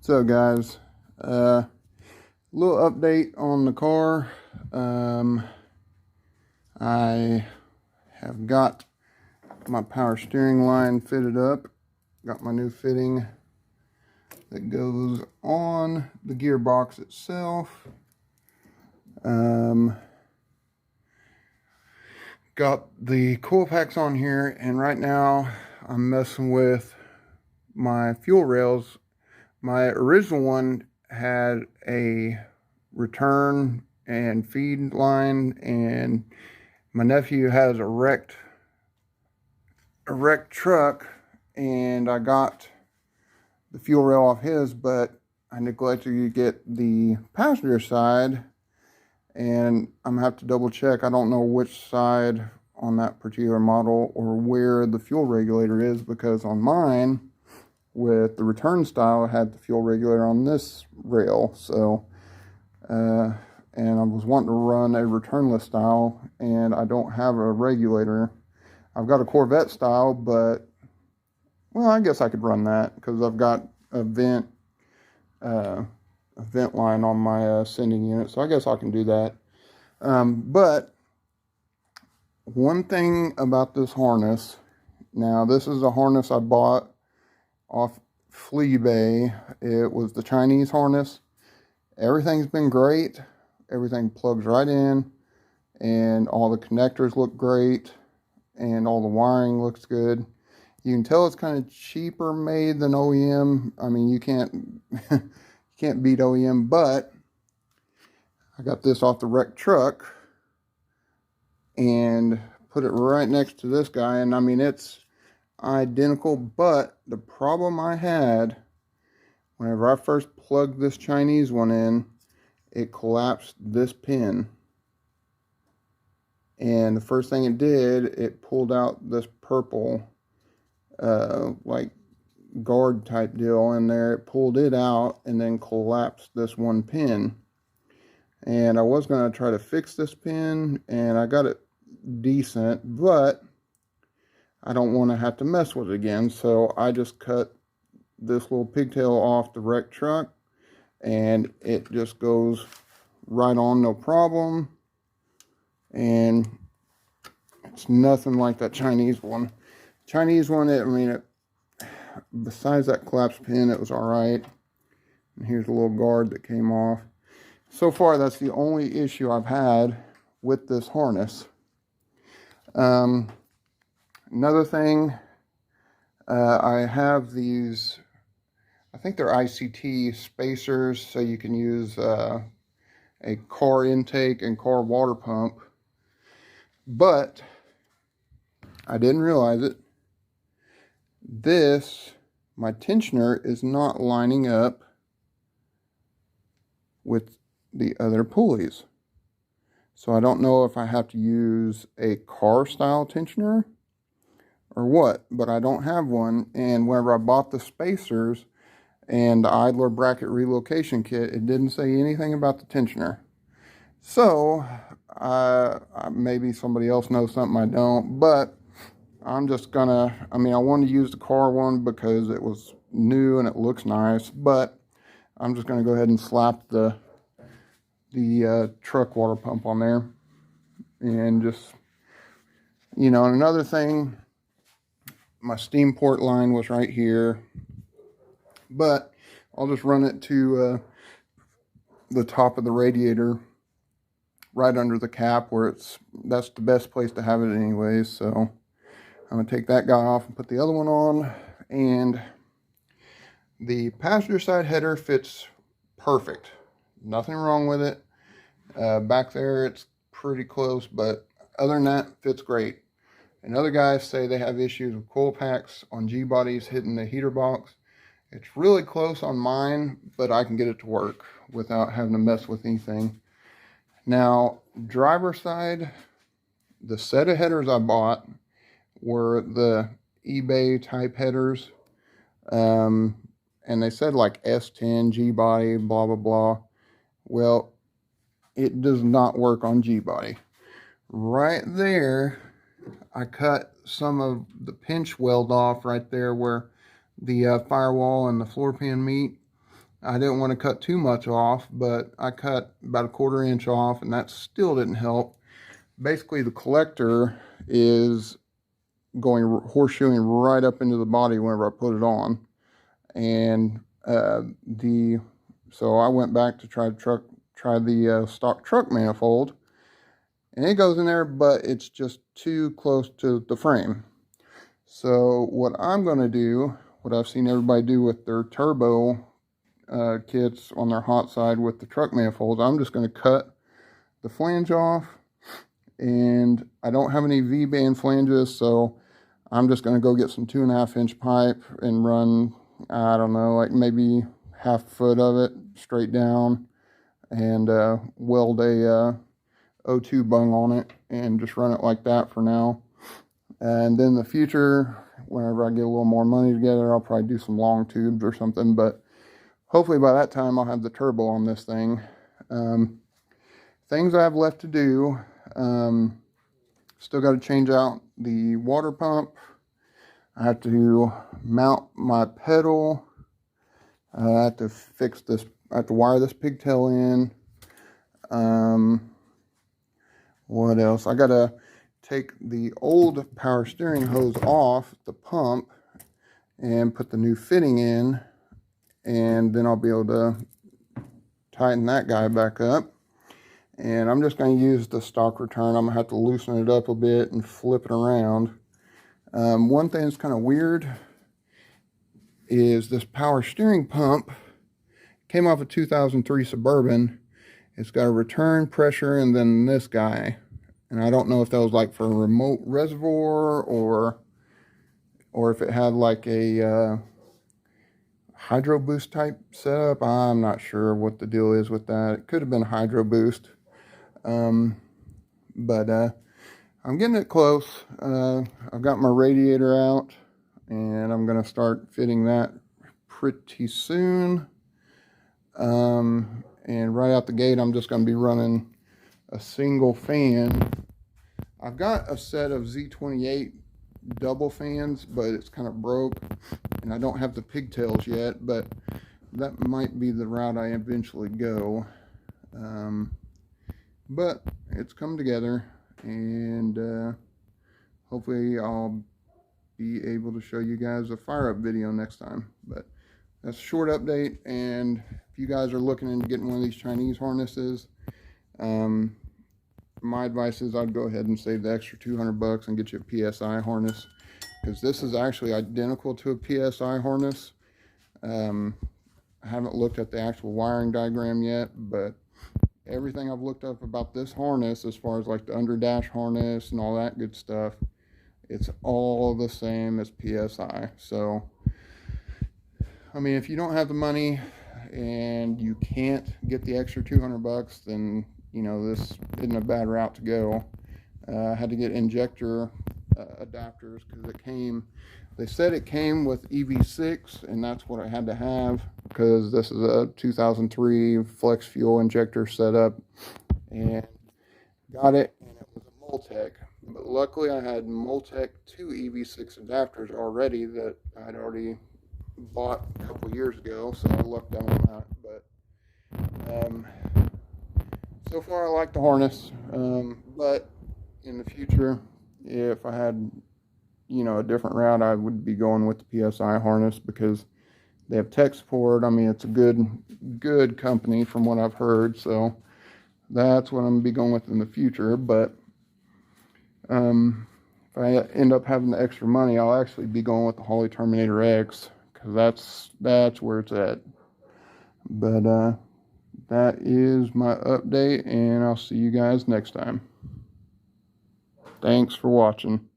So guys, little update on the car. I have got my power steering line fitted up. Got my new fitting that goes on the gearbox itself. Got the coil packs on here, and right now I'm messing with my fuel rails. My original one had a return and feed line, and my nephew has a wrecked truck, and I got the fuel rail off his, but I neglected to get the passenger side, and I'm gonna have to double check. I don't know which side on that particular model or where the fuel regulator is, because on mine with the return style, I had the fuel regulator on this rail. So and I was wanting to run a returnless style, and I don't have a regulator. I've got a Corvette style, but well, I guess I could run that because I've got a vent line on my sending unit, so I guess I can do that. But one thing about this harness, now this is a harness I bought off Fleabay. It was the Chinese harness. Everything's been great. Everything plugs right in, and all the connectors look great, and all the wiring looks good. You can tell it's kind of cheaper made than OEM. I mean, you can't you can't beat OEM, but I got this off the wrecked truck and put it right next to this guy, and I mean, it's identical. But the problem I had whenever I first plugged this Chinese one in, it collapsed this pin, and the first thing it did, it pulled out this purple like guard type deal in there. It pulled it out and then collapsed this one pin, and I was going to try to fix this pin, and I got it decent, but I don't want to have to mess with it again. So I just cut this little pigtail off the wrecked truck, and it just goes right on, no problem. And it's nothing like that Chinese one. Chinese one, besides that collapsed pin, it was all right. And here's a little guard that came off. So far, that's the only issue I've had with this harness. Another thing, I have these, I think they're ICT spacers, so you can use a car intake and car water pump. But I didn't realize it. My tensioner is not lining up with the other pulleys. So I don't know if I have to use a car style tensioner or what, but I don't have one. And whenever I bought the spacers and the idler bracket relocation kit, it didn't say anything about the tensioner. So maybe somebody else knows something I don't, but I'm just gonna, I wanted to use the car one because it was new and it looks nice, but I'm just gonna go ahead and slap the truck water pump on there. And just, and another thing, my steam port line was right here, but I'll just run it to the top of the radiator, right under the cap, where that's the best place to have it anyways. So I'm gonna take that guy off and put the other one on. And the passenger side header fits perfect, nothing wrong with it. Back there it's pretty close, but other than that, fits great. And other guys say they have issues with coil packs on G-bodies hitting the heater box. It's really close on mine, but I can get it to work without having to mess with anything. Now, driver side, the set of headers I bought were the eBay type headers. And they said like S10, G-body, blah, blah, blah. Well, it does not work on G-body. Right there, I cut some of the pinch weld off right there where the firewall and the floor pan meet. I didn't want to cut too much off, but I cut about a 1/4 inch off, and that still didn't help. Basically, the collector is going horseshoeing right up into the body whenever I put it on. And so I went back to try the stock truck manifold, and it goes in there, but it's just too close to the frame. So what I'm going to do, what I've seen everybody do with their turbo kits on their hot side with the truck manifolds, I'm just going to cut the flange off. And I don't have any V-band flanges, so I'm just going to go get some 2.5 inch pipe and run, I don't know, like maybe 1/2 foot of it straight down, and weld a O2 bung on it and just run it like that for now. And then in the future, whenever I get a little more money together, I'll probably do some long tubes or something, but hopefully by that time I'll have the turbo on this thing. Things I have left to do, still got to change out the water pump. I have to mount my pedal. I have to fix this, I have to wire this pigtail in. What else? I got to take the old power steering hose off the pump and put the new fitting in, and then I'll be able to tighten that guy back up. And I'm just going to use the stock return. I'm going to have to loosen it up a bit and flip it around. One thing that's kind of weird is this power steering pump came off a 2003 Suburban. It's got a return pressure and then this guy. And I don't know if that was like for a remote reservoir or if it had like a hydro boost type setup. I'm not sure what the deal is with that. It could have been hydro boost. But I'm getting it close. I've got my radiator out, and I'm going to start fitting that pretty soon. And right out the gate, I'm just going to be running a single fan. I've got a set of Z28 double fans, but it's kind of broke, and I don't have the pigtails yet, but that might be the route I eventually go. But it's come together, and hopefully I'll be able to show you guys a fire up video next time. But that's a short update, and if you guys are looking into getting one of these Chinese harnesses, my advice is I'd go ahead and save the extra $200 and get you a PSI harness, because this is actually identical to a PSI harness. I haven't looked at the actual wiring diagram yet, but everything I've looked up about this harness, as far as like the underdash harness and all that good stuff, it's all the same as PSI. So, I mean, if you don't have the money and you can't get the extra $200, then, you know, this isn't a bad route to go. I had to get injector adapters because they said it came with EV6, and that's what I had to have because this is a 2003 flex fuel injector setup, and got it, and it was a Multec. But luckily I had Multec 2 EV6 adapters already that I'd already bought a couple years ago, so I lucked out on that. But so far I like the harness, but in the future, if I had, you know, a different route, I would be going with the PSI harness because they have tech support. I mean, it's a good company from what I've heard, so that's what I'm gonna be going with in the future. But if I end up having the extra money, I'll actually be going with the Holley Terminator X, because that's where it's at. But that is my update, and I'll see you guys next time. Thanks for watching.